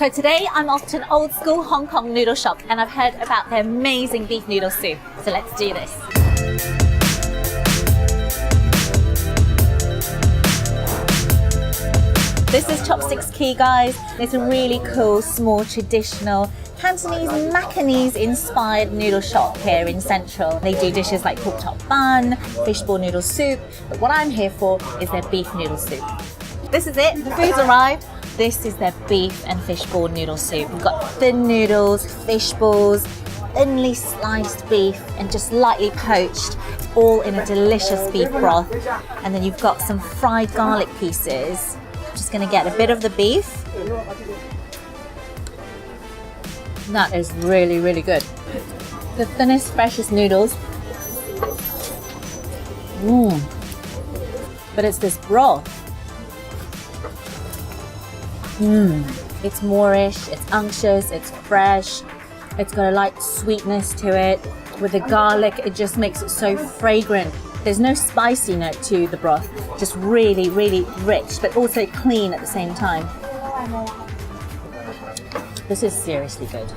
So today I'm off to an old school Hong Kong noodle shop and I've heard about their amazing beef noodle soup. So let's do this. This is Chopsticks Kee, guys. It's a really cool, small, traditional Cantonese, Macanese inspired noodle shop here in Central. They do dishes like pork chop bun, fishball noodle soup, but what I'm here for is their beef noodle soup. This is it, the food's arrived. This is their beef and fishball noodle soup. We've got thin noodles, fish balls, thinly sliced beef and just lightly poached, all in a delicious beef broth. And then you've got some fried garlic pieces. Just gonna get a bit of the beef. That is really, really good. The thinnest, freshest noodles. But it's this broth. It's moorish, it's unctuous, it's fresh. It's got a light sweetness to it. With the garlic, it just makes it so fragrant. There's no spicy note to the broth, just really, really rich, but also clean at the same time. This is seriously good.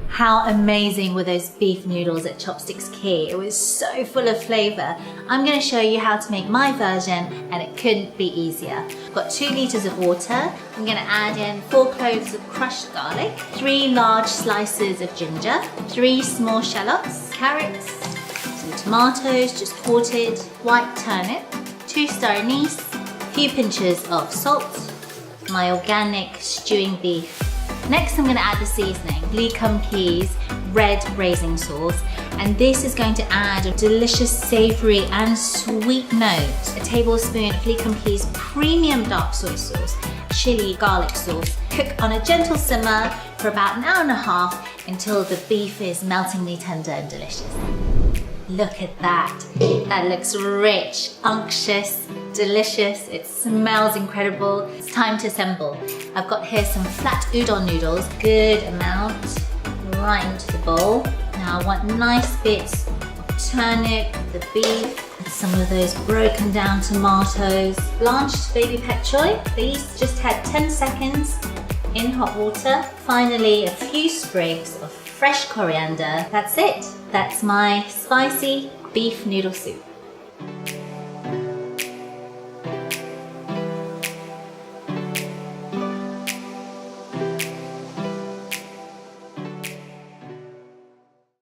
How amazing were those beef noodles at Chopsticks Kee? It was so full of flavour. I'm going to show you how to make my version and it couldn't be easier. I've got 2 litres of water. I'm going to add in 4 cloves of crushed garlic, 3 large slices of ginger, 3 small shallots, carrots, some tomatoes just quartered, white turnip, 2 star anise, a few pinches of salt, my organic stewing beef. Next I'm going to add the seasoning, Lee Kum Kee's red braising sauce, and this is going to add a delicious savoury and sweet note. A tablespoon of Lee Kum Kee's premium dark soy sauce, chili garlic sauce. Cook on a gentle simmer for about 1.5 hours until the beef is meltingly tender and delicious. Look at that. That looks rich, unctuous, delicious. It smells incredible. It's time to assemble. I've got here some flat udon noodles, good amount, right into the bowl. Now I want nice bits of turnip, the beef, and some of those broken down tomatoes. Blanched baby pak choy. These just had 10 seconds in hot water. Finally, a few sprigs of fresh coriander. That's it. That's my spicy beef noodle soup.